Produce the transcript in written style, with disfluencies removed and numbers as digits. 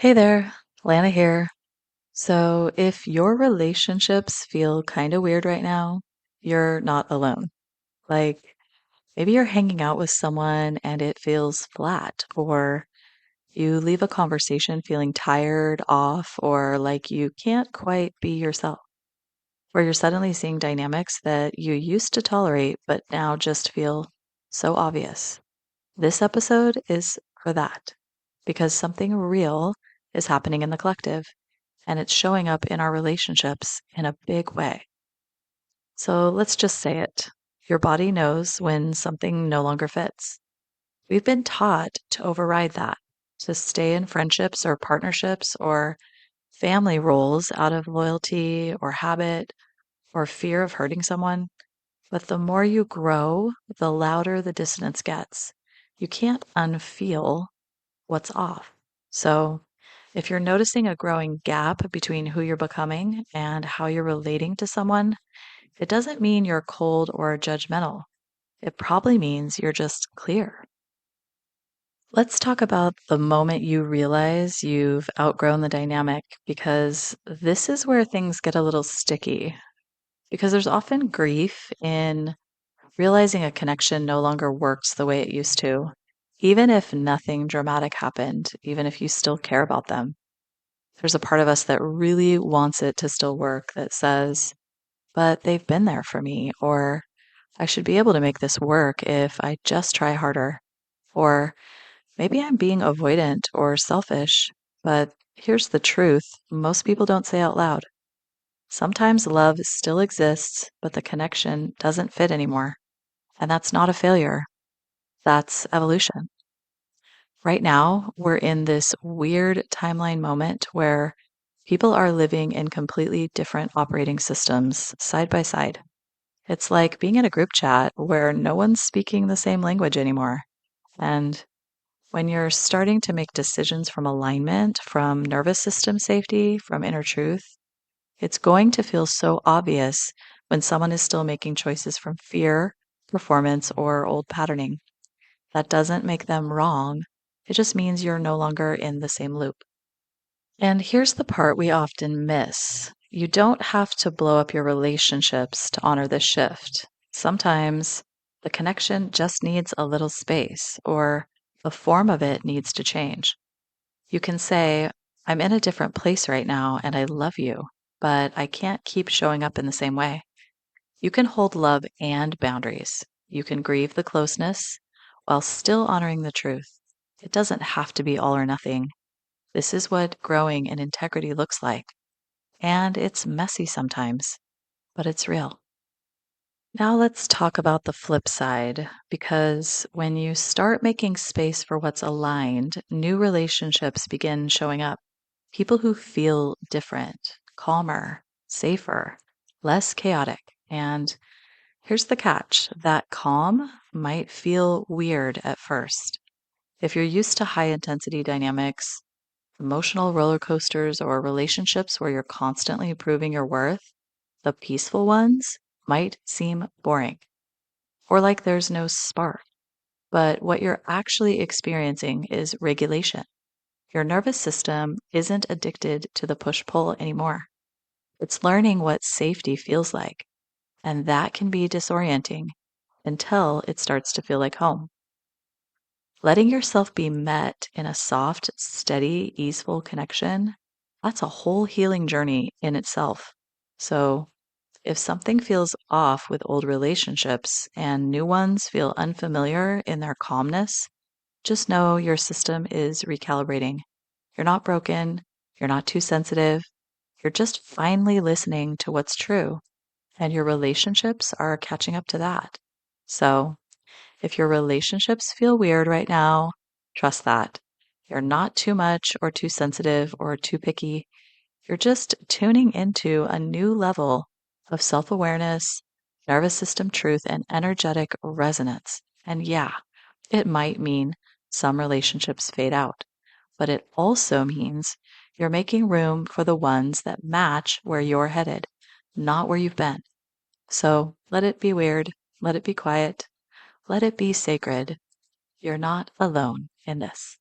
Hey there, Lana here. So, if your relationships feel kind of weird right now, you're not alone. Like, maybe you're hanging out with someone and it feels flat, or you leave a conversation feeling tired, off, or like you can't quite be yourself, or you're suddenly seeing dynamics that you used to tolerate but now just feel so obvious. This episode is for that because something real is happening in the collective and it's showing up in our relationships in a big way. So let's just say it. Your body knows when something no longer fits. We've been taught to override that, to stay in friendships or partnerships or family roles out of loyalty or habit or fear of hurting someone. But the more you grow, the louder the dissonance gets. You can't unfeel what's off. So, if you're noticing a growing gap between who you're becoming and how you're relating to someone, it doesn't mean you're cold or judgmental. It probably means you're just clear. Let's talk about the moment you realize you've outgrown the dynamic because this is where things get a little sticky. Because there's often grief in realizing a connection no longer works the way it used to, even if nothing dramatic happened, even if you still care about them. There's a part of us that really wants it to still work that says, but they've been there for me, or I should be able to make this work if I just try harder, or maybe I'm being avoidant or selfish. But here's the truth most people don't say out loud. Sometimes love still exists, but the connection doesn't fit anymore. And that's not a failure, that's evolution. Right now, we're in this weird timeline moment where people are living in completely different operating systems side by side. It's like being in a group chat where no one's speaking the same language anymore. And when you're starting to make decisions from alignment, from nervous system safety, from inner truth, it's going to feel so obvious when someone is still making choices from fear, performance, or old patterning. That doesn't make them wrong. It just means you're no longer in the same loop. And here's the part we often miss. You don't have to blow up your relationships to honor this shift. Sometimes the connection just needs a little space, or the form of it needs to change. You can say, I'm in a different place right now and I love you, but I can't keep showing up in the same way. You can hold love and boundaries. You can grieve the closeness while still honoring the truth. It doesn't have to be all or nothing. This is what growing in integrity looks like. And it's messy sometimes, but it's real. Now let's talk about the flip side, because when you start making space for what's aligned, new relationships begin showing up. People who feel different, calmer, safer, less chaotic, and here's the catch that calm might feel weird at first. If you're used to high intensity dynamics, emotional roller coasters, or relationships where you're constantly proving your worth, the peaceful ones might seem boring or like there's no spark. But what you're actually experiencing is regulation. Your nervous system isn't addicted to the push pull anymore. It's learning what safety feels like, and that can be disorienting until it starts to feel like home. Letting yourself be met in a soft, steady, easeful connection, that's a whole healing journey in itself. So, if something feels off with old relationships and new ones feel unfamiliar in their calmness, just know your system is recalibrating. You're not broken, you're not too sensitive, you're just finally listening to what's true, and your relationships are catching up to that. So, if your relationships feel weird right now, trust that. You're not too much or too sensitive or too picky. You're just tuning into a new level of self awareness, nervous system truth, and energetic resonance. And yeah, it might mean some relationships fade out, but it also means you're making room for the ones that match where you're headed, not where you've been. So let it be weird, let it be quiet, let it be sacred. You're not alone in this.